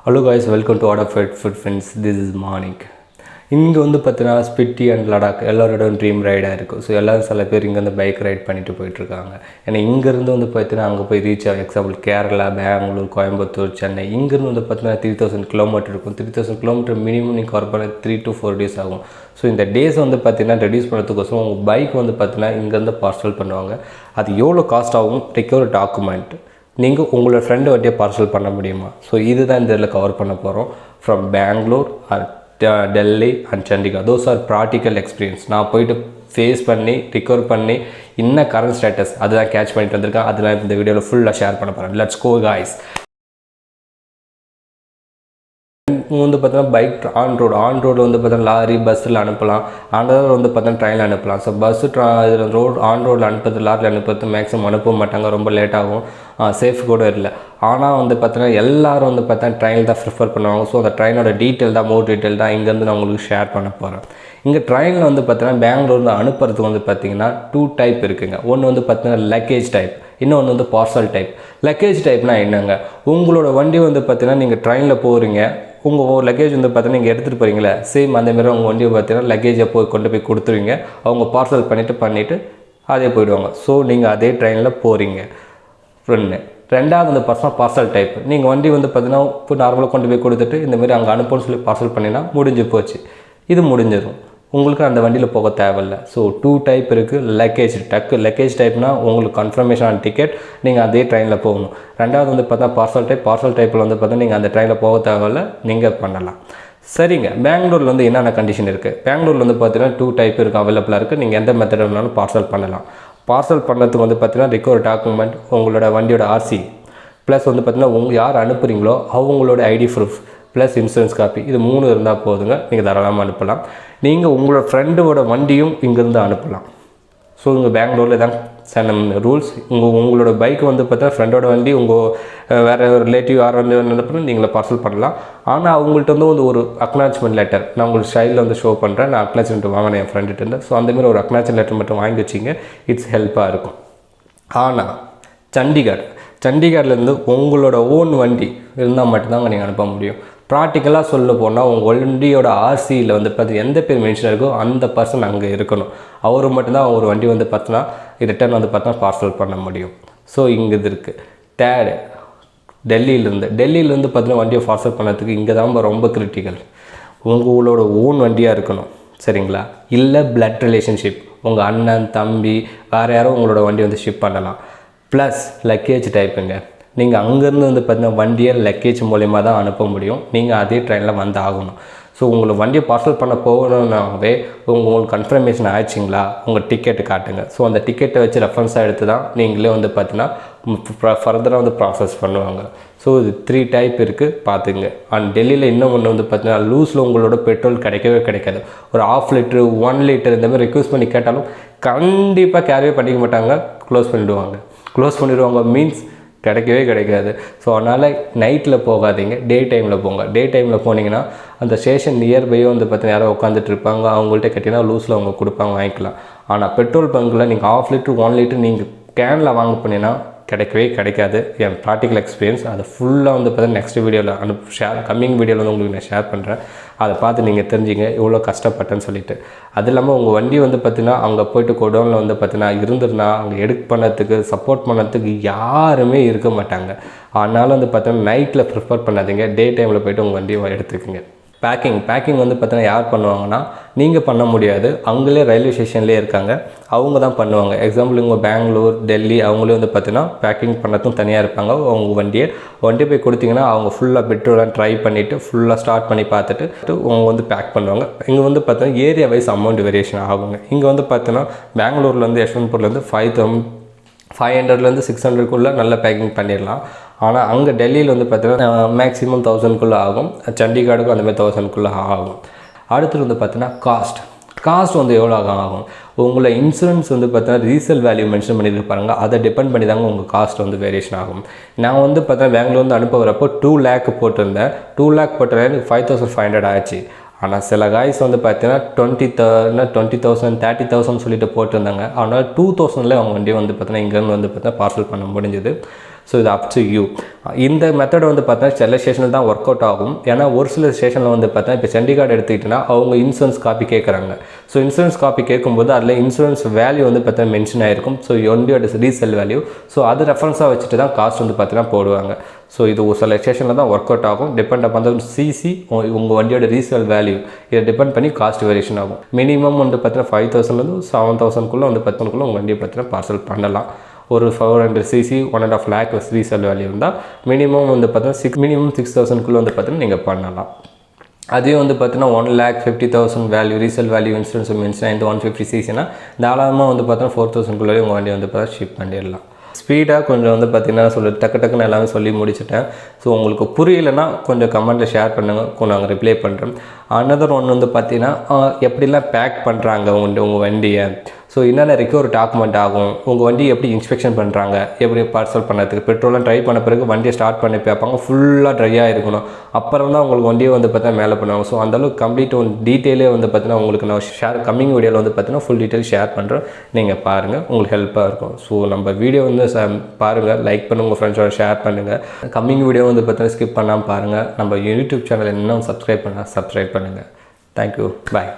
Hello guys, welcome to Order Food Friends. This is morning. இங்கே வந்து பார்த்தீங்கன்னா Spiti and Ladakh எல்லாரோட ட்ரீம் ரைடாக இருக்கும். ஸோ எல்லோரும் சில பேர் இங்கே வந்து பைக் ரைட் பண்ணிட்டு போயிட்டுருக்காங்க. ஏன்னா இங்கேருந்து வந்து பார்த்தீங்கன்னா அங்கே போய் ரீச் ஆகும். எக்ஸாம்பிள் கேரளா, பெங்களூர், கோயம்புத்தூர், சென்னை. இங்கேருந்து வந்து பார்த்தீங்கன்னா 3000 கிலோமீட்டர் இருக்கும். 3000 கிலோமீட்டர் மினிமம் நீங்கள் கவர் பண்ண 3 to 4 days ஆகும். ஸோ இந்த டேஸ் வந்து பார்த்தீங்கன்னா ரெடியூஸ் பண்ணுறதுக்கோசரம் உங்கள் பைக் வந்து பார்த்தீங்கன்னா இங்கேருந்து பார்சல் பண்ணுவாங்க. அது எவ்வளோ காஸ்ட் ஆகும், டேக் ஒரு டாக்குமெண்ட். நீங்கள் உங்களோட ஃப்ரெண்டு வட்டியை பார்சல் பண்ண முடியுமா? ஸோ இதுதான் இந்த இதில் கவர் பண்ண போகிறோம். From Bangalore or Delhi and Chandigarh. Those are practical experience. நான் போயிட்டு ஃபேஸ் பண்ணி ரிகவர் பண்ணி இன்னும் கரண்ட் ஸ்டேட்டஸ் அதுதான் கேட்ச் பண்ணிட்டு வந்திருக்கேன். அதெல்லாம் இந்த வீடியோவில் ஃபுல்லாக ஷேர் பண்ண போகிறேன். Let's go guys. வந்து பார்த்தீங்கன்னா பைக் ஆன் ரோடு வந்து பார்த்தீங்கன்னா லாரி பஸ்ஸில் அனுப்பலாம். ஆண்டவர் வந்து பார்த்தீங்கன்னா ட்ரெயினில் அனுப்பலாம். ஸோ பஸ்ஸு ரோடு ஆன் ரோடில் அனுப்புறது, லாரியில் அனுப்புறது மேக்ஸிமம் அனுப்ப மாட்டாங்க, ரொம்ப லேட் ஆகும், சேஃப் கூட இல்லை. ஆனால் வந்து பார்த்தீங்கன்னா எல்லோரும் வந்து பார்த்தீங்கன்னா ட்ரெயின் தான் ப்ரிஃபர் பண்ணுவாங்க. ஸோ அந்த ட்ரெயினோட டீட்டெயில் தான், மோர் டீட்டெயில் தான் இங்கேருந்து நான் உங்களுக்கு ஷேர் பண்ண போகிறேன். இங்கே ட்ரெயினில் வந்து பார்த்தீங்கன்னா பெங்களூர்ந்து அனுப்புறதுக்கு வந்து பார்த்தீங்கன்னா 2 டைப் இருக்குங்க. ஒன்று வந்து பார்த்தீங்கன்னா லக்கேஜ் டைப், இன்னொன்று வந்து பார்சல் டைப். லக்கேஜ் டைப்னால் என்னங்க, உங்களோட வண்டி வந்து பார்த்தீங்கன்னா நீங்கள் ட்ரெயினில் போகிறீங்க, உங்கள் லக்கேஜ் வந்து பார்த்தீங்கன்னா நீங்கள் எடுத்துகிட்டு போகிறீங்களே, சேம் அந்தமாரி உங்கள் வண்டியை பார்த்தீங்கன்னா லக்கேஜை கொண்டு போய் கொடுத்துருவீங்க. அவங்க பார்சல் பண்ணிவிட்டு அதே போயிடுவாங்க. ஸோ நீங்கள் அதே ட்ரெயினில் போகிறீங்க. ரெண்டாவது வந்து பார்சல் டைப். நீங்கள் வண்டி வந்து பார்த்தீங்கன்னா இப்போ நார்மலாக கொண்டு போய் கொடுத்துட்டு இந்தமாரி அங்கே அனுப்புன்னு சொல்லி பார்சல் பண்ணினா முடிஞ்சு போச்சு, இது முடிஞ்சிடும், உங்களுக்கு அந்த வண்டியில் போக தேவையில்லை. ஸோ 2 டைப் இருக்குது. லக்கேஜ் டைப்னால் உங்களுக்கு கன்ஃபர்மேஷன் ஆன் டிக்கெட், நீங்கள் அதே ட்ரெயினில் போகணும். ரெண்டாவது வந்து பார்த்தா பார்சல் டைப்பில் வந்து பார்த்தா நீங்கள் அந்த ட்ரெயினில் போக தேவையில்லை, நீங்கள் பண்ணலாம். சரிங்க, பெங்களூரில் வந்து என்னென்ன கண்டிஷன் இருக்குது? பெங்களூரில் வந்து பார்த்தீங்கன்னா 2 டைப் இருக்குது, அவைலபிளாக இருக்குது. நீங்கள் எந்த மெத்தட் வேணாலும் பார்சல் பண்ணலாம். பார்சல் பண்ணுறதுக்கு வந்து பார்த்தீங்கன்னா ரிகவர் டாக்குமெண்ட், உங்களோட வண்டியோட ஆர்சி, ப்ளஸ் வந்து பார்த்தீங்கன்னா யார் அனுப்புகிறீங்களோ அவங்களோட ID proof plus insurance copy, இது 3 இருந்தால் போதுங்க, நீங்கள் தாராளமாக அனுப்பலாம். நீங்கள் உங்களோட ஃப்ரெண்டோட வண்டியும் இங்கேருந்து அனுப்பலாம். ஸோ இங்கே பெங்களூரில் தான் ரூல்ஸ். உங்களோட பைக் வந்து பார்த்தா ஃப்ரெண்டோட வண்டி உங்கள் வேறு ரிலேட்டிவ் யார் வந்து அனுப்புனா நீங்களே பார்சல் பண்ணலாம். ஆனால் அவங்கள்ட்ட வந்து ஒரு அக்னாலஜ்மெண்ட் லெட்டர் நான் உங்களுக்கு ஸ்டைலில் வந்து ஷோ பண்ணுறேன். நான் அக்னாலஜ்மெண்ட் வாங்கினேன் என் ஃப்ரெண்டுட்டு இருந்து. ஸோ அந்தமாரி ஒரு அக்னாலஜ்மெண்ட் லெட்டர் மட்டும் வாங்கி வச்சிங்க, இட்ஸ் ஹெல்ப்பாக இருக்கும். ஆனால் சண்டிகர்லேருந்து உங்களோட ஓன் வண்டி இருந்தால் மட்டும்தாங்க நீங்கள் அனுப்ப முடியும். ப்ராக்டிக்கலாக சொல்ல போனால் உங்கள் வண்டியோட ஆர்சியில் வந்து பார்த்து எந்த பேர் மென்ஷன் இருக்கோ அந்த பர்சன் அங்கே இருக்கணும். அவர் மட்டும்தான் ஒரு வண்டி வந்து பார்த்தோன்னா ரிட்டர்ன் வந்து பார்த்தா பார்சல் பண்ண முடியும். ஸோ இங்கே இது இருக்குது. தேர்டு, டெல்லியிலேருந்து பார்த்தீங்கன்னா வண்டியை பார்சல் பண்ணுறதுக்கு இங்கே தான் ரொம்ப கிரிட்டிக்கல். உங்களோட ஓன் வண்டியாக இருக்கணும், சரிங்களா? இல்லை பிளட் ரிலேஷன்ஷிப், உங்கள் அண்ணன் தம்பி வேறு யாரும் உங்களோட வண்டி வந்து ஷிப் பண்ணலாம். ப்ளஸ் லக்கேஜ் டைப்புங்க, நீங்கள் அங்கேருந்து வந்து பார்த்தீங்கன்னா வண்டியை லக்கேஜ் மூலயமா தான் அனுப்ப முடியும். நீங்கள் அதே ட்ரெயினில் வந்து ஆகணும். ஸோ உங்களுக்கு வண்டியை பார்சல் பண்ண போகணுன்னாவே உங்களுக்கு கன்ஃபர்மேஷன் ஆயிடுச்சிங்களா, உங்கள் டிக்கெட்டு காட்டுங்க. ஸோ அந்த டிக்கெட்டை வச்சு ரெஃபரன்ஸாக எடுத்து தான் நீங்களே வந்து பார்த்தீங்கன்னா ஃபர்தராக வந்து ப்ராசஸ் பண்ணுவாங்க. ஸோ இது 3 டைப் இருக்குது, பார்த்துங்க. அண்ட் டெல்லியில் இன்னும் ஒன்று வந்து பார்த்தீங்கன்னா லூஸில் உங்களோட பெட்ரோல் கிடைக்காது. ஒரு 1/2 லிட்டரு 1 லிட்டர் இந்தமாதிரி ரிக்வெஸ்ட் பண்ணி கேட்டாலும் கண்டிப்பாக கேரியே பண்ணிக்க மாட்டாங்க, க்ளோஸ் பண்ணிடுவாங்க மீன்ஸ் கிடைக்காது. ஸோ அதனால் நைட்டில் போகாதீங்க, டே டைமில் போங்க. டே டைமில் போனீங்கன்னா அந்த ஸ்டேஷன் நியர்பையோ வந்து பார்த்தீங்கன்னா யாரோ உட்காந்துட்டு இருப்பாங்க, அவங்கள்ட்ட கேட்டிங்கன்னா லூஸில் அவங்க கொடுப்பாங்க, வாங்கிக்கலாம். ஆனால் பெட்ரோல் பங்கில் நீங்கள் 1/2 லிட்டர் 1 லிட்டர் நீங்கள் கேனில் வாங்க போனீங்கன்னா கிடைக்காது. என் ப்ராக்டிக்கல் எக்ஸ்பீரியன்ஸ் அதை ஃபுல்லாக வந்து பார்த்தீங்கன்னா நெக்ஸ்ட் வீடியோவில் கம்மிங் வீடியோவில் வந்து உங்களுக்கு நான் ஷேர் பண்ணுறேன். அதை பார்த்து நீங்கள் தெரிஞ்சிங்க எவ்வளோ கஷ்டப்பட்டேன்னு சொல்லிட்டு. அது இல்லாமல் உங்கள் வண்டி வந்து பார்த்தீங்கன்னா அங்கே போய்ட்டு கோடவுனில் வந்து பார்த்தீங்கன்னா இருந்துருந்தா அங்கே பண்ணுறதுக்கு சப்போர்ட் பண்ணுறதுக்கு யாருமே இருக்க மாட்டாங்க. அதனால் வந்து பார்த்தீங்கன்னா நைட்டில் ப்ரிஃபர் பண்ணாதீங்க, டே டைமில் போய்ட்டு உங்கள் வண்டியை எடுத்துக்கோங்க. பேக்கிங் வந்து பார்த்தீங்கன்னா யார் பண்ணுவாங்கன்னா நீங்கள் பண்ண முடியாது, அவங்களே ரயில்வே ஸ்டேஷன்லேயே இருக்காங்க, அவங்க தான் பண்ணுவாங்க. எக்ஸாம்பிள் உங்கள் பெங்களூர், டெல்லி அவங்களே வந்து பார்த்தீங்கன்னா பேக்கிங் பண்ணதும் தனியாக இருப்பாங்க. அவங்க வண்டியை போய் கொடுத்தீங்கன்னா அவங்க ஃபுல்லாக பெட்ரோலாம் ட்ரை பண்ணிவிட்டு ஃபுல்லாக ஸ்டார்ட் பண்ணி பார்த்துட்டு அவங்க வந்து பேக் பண்ணுவாங்க. இங்கே வந்து பார்த்தீங்கன்னா ஏரியா வைஸ் அமௌண்ட் வேரியேஷன் ஆகுங்க. இங்கே வந்து பார்த்தீங்கன்னா பெங்களூர்லேருந்து யஷ்வந்த்பூர்லேருந்து 500 600 நல்ல பேக்கிங் பண்ணிடலாம். ஆனால் அங்கே டெல்லியில் வந்து பார்த்தீங்கன்னா மேக்ஸிமம் 1000 ஆகும். சண்டிகாடுக்கும் அந்தமாதிரி 1000 ஆகும். அடுத்தது வந்து பார்த்தீங்கன்னா காஸ்ட் வந்து எவ்வளோ ஆகும்? உங்களை இன்சூரன்ஸ் வந்து பார்த்தீங்கன்னா ரீசேல் வேல்யூ மென்ஷன் பண்ணியிருப்பாங்க, அதை டிபெண்ட் பண்ணி தாங்க உங்கள் காஸ்ட் வந்து வேரியேஷன் ஆகும். நான் வந்து பார்த்தீங்கன்னா பெங்களூர் வந்து அனுப்ப வரப்போ 2 lakh போட்டிருந்தேன். 2 lakh போட்டேன், எனக்கு 5500 ஆச்சு. ஆனால் சில காய்ஸ் வந்து பார்த்தீங்கன்னா 20,000 30,000 சொல்லிட்டு போட்டிருந்தாங்க. ஆனால் 2000ல அவங்க வண்டி வந்து பார்த்தீங்கன்னா இங்கேருந்து வந்து பார்த்தீங்கன்னா பார்சல் பண்ண முடிஞ்சுது. ஸோ இது அப் டு யூ. இந்த மெத்தட் வந்து பார்த்தீங்கன்னா சில ஸ்டேஷனில் தான் ஒர்க் அவுட் ஆகும். ஏன்னா ஒரு சில ஸ்டேஷனில் வந்து பார்த்தா இப்போ சண்டிகார்டு எடுத்துக்கிட்டோன்னா அவங்க இன்சூரன்ஸ் காப்பி கேட்குறாங்க. ஸோ இன்சூரன்ஸ் காப்பி கேட்கும்போது அதில் இன்சூரன்ஸ் வேல்யூ வந்து பார்த்தீங்கன்னா மென்ஷன் ஆகிருக்கும். ஸோ ஒன்லியோட ரீசேல் வேல்யூ. ஸோ அது ரெஃபரன்ஸாக வச்சுட்டு தான் காஸ்ட் வந்து பார்த்தீங்கன்னா போடுவாங்க. ஸோ இது ஒரு சில ஸ்டேஷனில் தான் ஒர்க் அவுட் ஆகும். டிபெண்ட் அப் அந்த சிசி உங்கள் வண்டியோட ரீசேல் வேல்யூ இதை டிபெண்ட் பண்ணி காஸ்ட் வேரியேஷன் ஆகும். மினிமம் வந்து பார்த்தீங்கன்னா 5,000 7,000 வந்து 10,000 உங்கள் வண்டியை பார்த்தீங்கன்னா பார்சல் பண்ணலாம். ஒரு 400 சிசி 1.5 lakh ரீசேல் வேல்யூ இருந்தால் மினிமம் வந்து பார்த்தீங்கன்னா மினிமம் 6,000 வந்து பார்த்தீங்கன்னா நீங்கள் பண்ணலாம். அதே வந்து பார்த்தீங்கன்னா 1,50,000 value resale value insurance mention இந்த 150 சிசினா தாராளமாக வந்து பார்த்தீங்கன்னா 4,000 உங்கள் வண்டி வந்து பார்த்தா ஷிப் பண்ணிடலாம். ஸ்பீடாக கொஞ்சம் வந்து பார்த்திங்கன்னா டக்குன்னு எல்லாமே சொல்லி முடிச்சுட்டேன். ஸோ உங்களுக்கு புரியலைன்னா கொஞ்சம் கமெண்ட்டில் ஷேர் பண்ணுங்கள், நாங்கள் ரிப்ளை பண்ணுறோம். அனதர் ஒன்று வந்து பார்த்திங்கன்னா எப்படிலாம் பேக் பண்ணுறாங்க உங்கள் வண்டியை, ஸோ என்னென்ன ரெக்யூர் டாக்குமெண்ட் ஆகும், உங்கள் வண்டி எப்படி இன்ஸ்பெக்ஷன் பண்ணுறாங்க, எப்படி பார்சல் பண்ணுறதுக்கு பெட்ரோலாம் ட்ரை பண்ண பிறகு வண்டியை ஸ்டார்ட் பண்ணி பார்ப்பாங்க, ஃபுல்லாக ட்ரையாக இருக்கணும். அப்புறம் தான் உங்களுக்கு வண்டியை வந்து பார்த்தா மேலே பண்ணுவாங்க. ஸோ அந்தளவுக்கு கம்ப்ளீட் டீட்டெயிலே வந்து பார்த்தீங்கன்னா உங்களுக்கு நான் கம்மிங் வீடியோவில் வந்து பார்த்தீங்கன்னா ஃபுல் டீட்டெயில் ஷேர் பண்ணுறேன். நீங்கள் பாருங்கள், உங்களுக்கு ஹெல்ப்பாக இருக்கும். ஸோ நம்ம வீடியோ வந்து பாருங்கள், லைக் பண்ணுங்கள், உங்கள் ஃப்ரெண்ட்ஸோட ஷேர் பண்ணுங்கள். கம்மிங் வீடியோ வந்து பார்த்தீங்கன்னா ஸ்கிப் பண்ணாமல் பாருங்கள். நம்ம யூடியூப் சேனல் இன்னும் சப்ஸ்கிரைப் பண்ணுங்கள். தேங்க்யூ, பாய்.